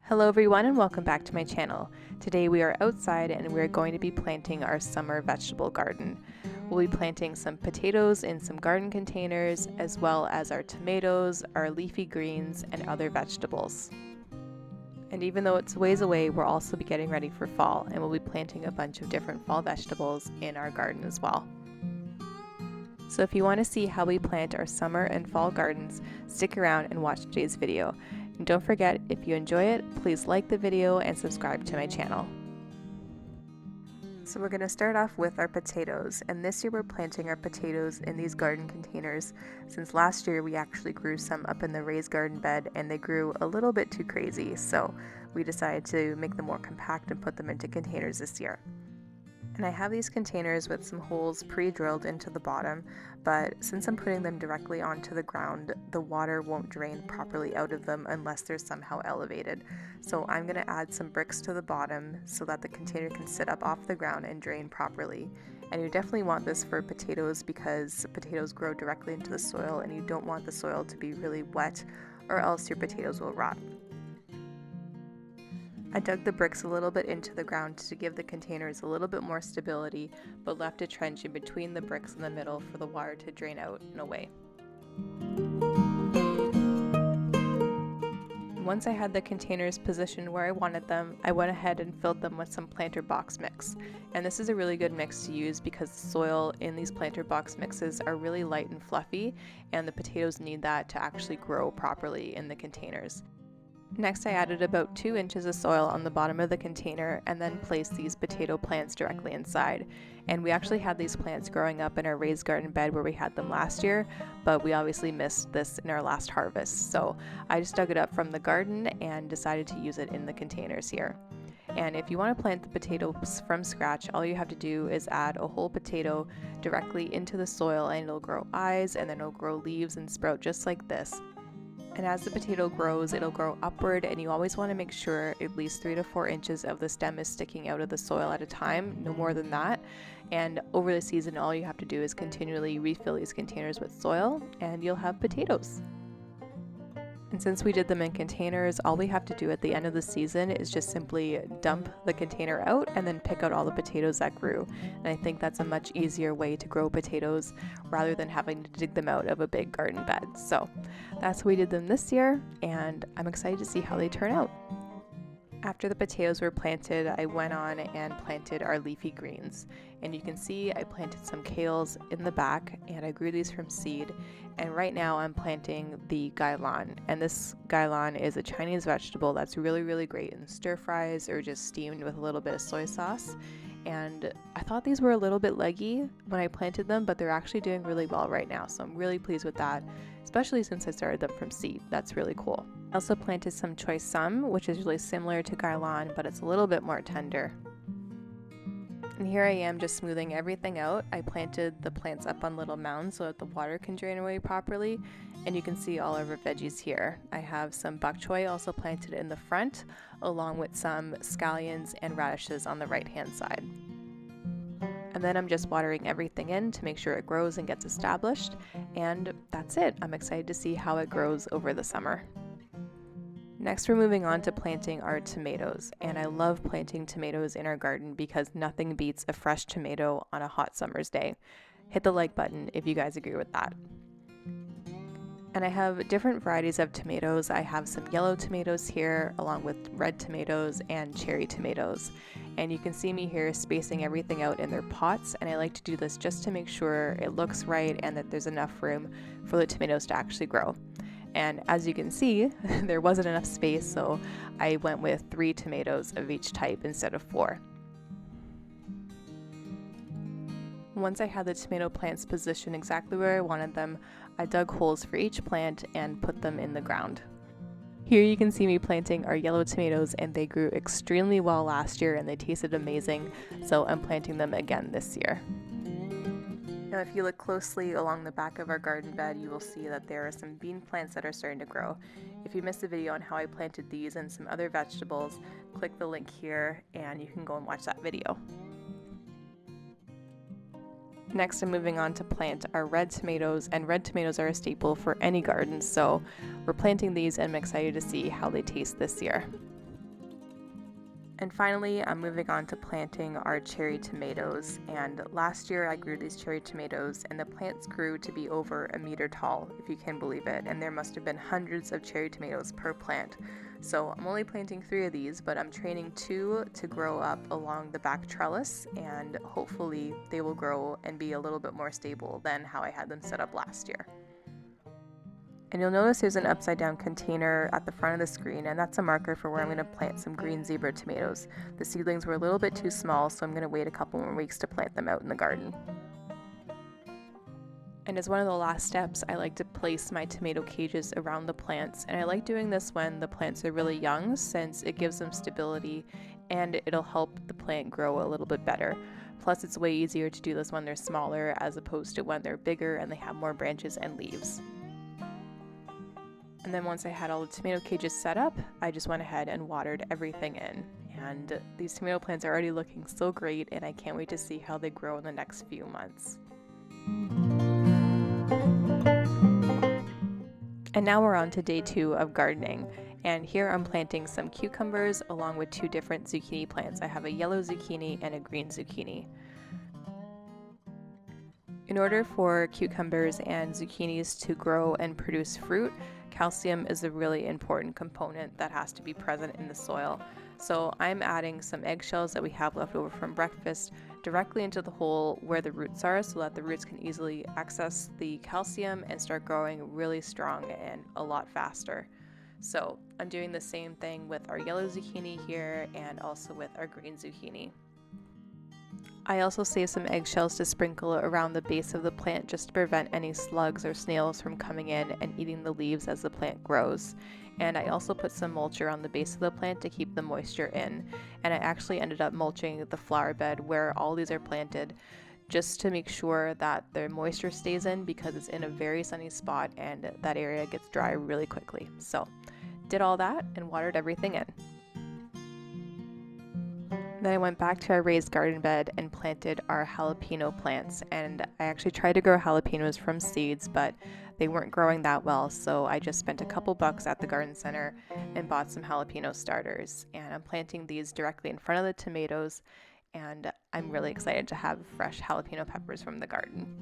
Hello everyone and welcome back to my channel. Today we are outside and we're going to be planting our summer vegetable garden. We'll be planting some potatoes in some garden containers as well as our tomatoes, our leafy greens, and other vegetables. And even though it's ways away, we'll also be getting ready for fall and we'll be planting a bunch of different fall vegetables in our garden as well. So if you want to see how we plant our summer and fall gardens, stick around and watch today's video. And don't forget, if you enjoy it, please like the video and subscribe to my channel. So we're going to start off with our potatoes, and this year we're planting our potatoes in these garden containers since last year we actually grew some up in the raised garden bed and they grew a little bit too crazy, so we decided to make them more compact and put them into containers this year. And I have these containers with some holes pre-drilled into the bottom, but since I'm putting them directly onto the ground, the water won't drain properly out of them unless they're somehow elevated. So I'm going to add some bricks to the bottom so that the container can sit up off the ground and drain properly. And you definitely want this for potatoes because potatoes grow directly into the soil and you don't want the soil to be really wet or else your potatoes will rot. I dug the bricks a little bit into the ground to give the containers a little bit more stability, but left a trench in between the bricks in the middle for the water to drain out and away. Once I had the containers positioned where I wanted them, I went ahead and filled them with some planter box mix. And this is a really good mix to use because the soil in these planter box mixes are really light and fluffy, and the potatoes need that to actually grow properly in the containers. Next, I added about 2 inches of soil on the bottom of the container and then placed these potato plants directly inside. And we actually had these plants growing up in our raised garden bed where we had them last year, but we obviously missed this in our last harvest. So I just dug it up from the garden and decided to use it in the containers here. And if you want to plant the potatoes from scratch, all you have to do is add a whole potato directly into the soil and it'll grow eyes and then it'll grow leaves and sprout just like this. And as the potato grows, it'll grow upward, and you always want to make sure at least 3 to 4 inches of the stem is sticking out of the soil at a time, no more than that. And over the season, all you have to do is continually refill these containers with soil, and you'll have potatoes. And since we did them in containers, all we have to do at the end of the season is just simply dump the container out and then pick out all the potatoes that grew. And I think that's a much easier way to grow potatoes rather than having to dig them out of a big garden bed. So that's how we did them this year, and I'm excited to see how they turn out. After the potatoes were planted, I went on and planted our leafy greens. And you can see I planted some kales in the back and I grew these from seed. And right now I'm planting the gailan. And this gailan is a Chinese vegetable that's really, really great in stir fries or just steamed with a little bit of soy sauce. And I thought these were a little bit leggy when I planted them, but they're actually doing really well right now. So I'm really pleased with that, especially since I started them from seed. That's really cool. I also planted some choy sum, which is really similar to gailan, but it's a little bit more tender. And here I am just smoothing everything out. I planted the plants up on little mounds so that the water can drain away properly. And you can see all of our veggies here. I have some bok choy also planted in the front, along with some scallions and radishes on the right-hand side. And then I'm just watering everything in to make sure it grows and gets established. And that's it. I'm excited to see how it grows over the summer. Next, we're moving on to planting our tomatoes, and I love planting tomatoes in our garden because nothing beats a fresh tomato on a hot summer's day. Hit the like button if you guys agree with that. And I have different varieties of tomatoes. I have some yellow tomatoes here, along with red tomatoes and cherry tomatoes. And you can see me here spacing everything out in their pots, and I like to do this just to make sure it looks right and that there's enough room for the tomatoes to actually grow. And as you can see, there wasn't enough space, so I went with 3 tomatoes of each type instead of 4. Once I had the tomato plants positioned exactly where I wanted them, I dug holes for each plant and put them in the ground. Here you can see me planting our yellow tomatoes, and they grew extremely well last year and they tasted amazing, so I'm planting them again this year. Now if you look closely along the back of our garden bed, you will see that there are some bean plants that are starting to grow. If you missed the video on how I planted these and some other vegetables, click the link here and you can go and watch that video. Next, I'm moving on to plant our red tomatoes, and red tomatoes are a staple for any garden, so we're planting these and I'm excited to see how they taste this year. And finally, I'm moving on to planting our cherry tomatoes. And last year I grew these cherry tomatoes and the plants grew to be over a meter tall, if you can believe it. And there must have been hundreds of cherry tomatoes per plant. So I'm only planting 3 of these, but I'm training 2 to grow up along the back trellis, and hopefully they will grow and be a little bit more stable than how I had them set up last year. And you'll notice there's an upside down container at the front of the screen, and that's a marker for where I'm going to plant some green zebra tomatoes. The seedlings were a little bit too small, so I'm going to wait a couple more weeks to plant them out in the garden. And as one of the last steps, I like to place my tomato cages around the plants, and I like doing this when the plants are really young since it gives them stability and it'll help the plant grow a little bit better. Plus, it's way easier to do this when they're smaller as opposed to when they're bigger and they have more branches and leaves. And then once I had all the tomato cages set up, I just went ahead and watered everything in. And these tomato plants are already looking so great, and I can't wait to see how they grow in the next few months. And now we're on to day 2 of gardening. And here I'm planting some cucumbers along with 2 different zucchini plants. I have a yellow zucchini and a green zucchini. In order for cucumbers and zucchinis to grow and produce fruit, calcium is a really important component that has to be present in the soil. So I'm adding some eggshells that we have left over from breakfast directly into the hole where the roots are so that the roots can easily access the calcium and start growing really strong and a lot faster. So I'm doing the same thing with our yellow zucchini here and also with our green zucchini. I also save some eggshells to sprinkle around the base of the plant just to prevent any slugs or snails from coming in and eating the leaves as the plant grows. And I also put some mulch around the base of the plant to keep the moisture in. And I actually ended up mulching the flower bed where all these are planted just to make sure that the moisture stays in because it's in a very sunny spot and that area gets dry really quickly. So did all that and watered everything in. Then I went back to our raised garden bed and planted our jalapeno plants, and I actually tried to grow jalapenos from seeds, but they weren't growing that well, so I just spent a couple bucks at the garden center and bought some jalapeno starters, and I'm planting these directly in front of the tomatoes, and I'm really excited to have fresh jalapeno peppers from the garden.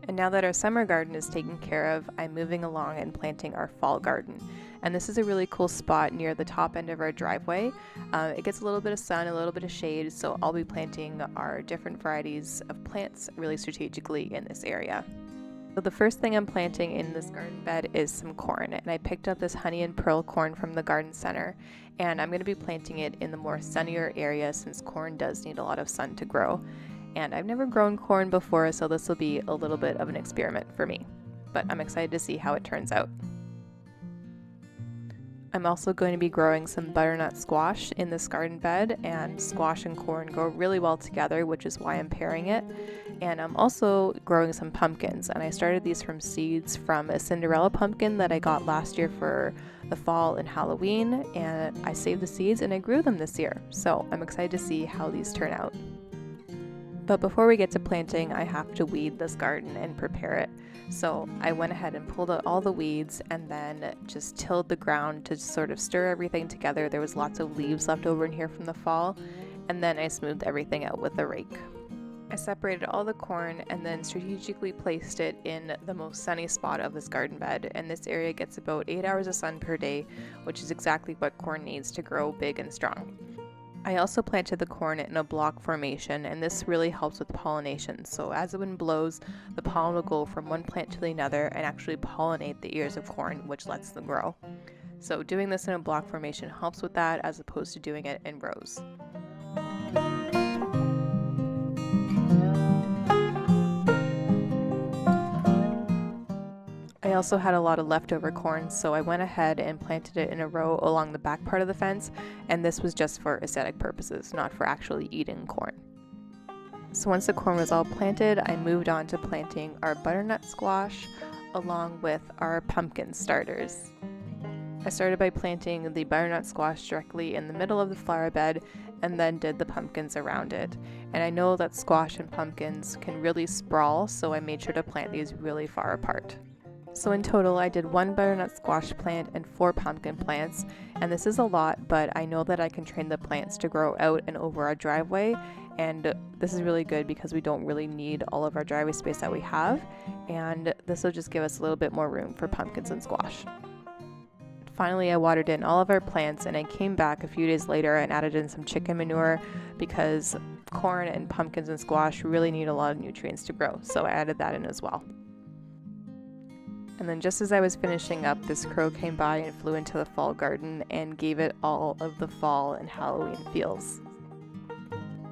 And now that our summer garden is taken care of, I'm moving along and planting our fall garden. And this is a really cool spot near the top end of our driveway. It gets a little bit of sun, a little bit of shade, so I'll be planting our different varieties of plants really strategically in this area. So the first thing I'm planting in this garden bed is some corn, and I picked up this honey and pearl corn from the garden center, and I'm going to be planting it in the more sunnier area since corn does need a lot of sun to grow. And I've never grown corn before, so this will be a little bit of an experiment for me, but I'm excited to see how it turns out. I'm also going to be growing some butternut squash in this garden bed, and squash and corn go really well together, which is why I'm pairing it. And I'm also growing some pumpkins, and I started these from seeds from a Cinderella pumpkin that I got last year for the fall and Halloween, and I saved the seeds and I grew them this year. So I'm excited to see how these turn out. But before we get to planting, I have to weed this garden and prepare it. So I went ahead and pulled out all the weeds and then just tilled the ground to sort of stir everything together. There was lots of leaves left over in here from the fall, and then I smoothed everything out with a rake. I separated all the corn and then strategically placed it in the most sunny spot of this garden bed, and this area gets about 8 hours of sun per day, which is exactly what corn needs to grow big and strong. I also planted the corn in a block formation, and this really helps with pollination. So as the wind blows, the pollen will go from one plant to another and actually pollinate the ears of corn, which lets them grow. So doing this in a block formation helps with that as opposed to doing it in rows. I also had a lot of leftover corn, so I went ahead and planted it in a row along the back part of the fence, and this was just for aesthetic purposes, not for actually eating corn. So once the corn was all planted, I moved on to planting our butternut squash along with our pumpkin starters. I started by planting the butternut squash directly in the middle of the flower bed and then did the pumpkins around it. And I know that squash and pumpkins can really sprawl, so I made sure to plant these really far apart. So in total, I did 1 butternut squash plant and 4 pumpkin plants, And this is a lot, but I know that I can train the plants to grow out and over our driveway, and this is really good because we don't really need all of our driveway space that we have, and this will just give us a little bit more room for pumpkins and squash. Finally, I watered in all of our plants, and I came back a few days later and added in some chicken manure because corn and pumpkins and squash really need a lot of nutrients to grow, so I added that in as well. And then just as I was finishing up, this crow came by and flew into the fall garden and gave it all of the fall and Halloween feels.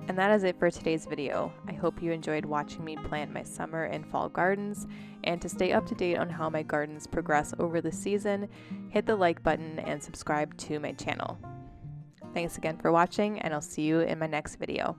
And that is it for today's video. I hope you enjoyed watching me plant my summer and fall gardens, and to stay up to date on how my gardens progress over the season, hit the like button and subscribe to my channel. Thanks again for watching, and I'll see you in my next video.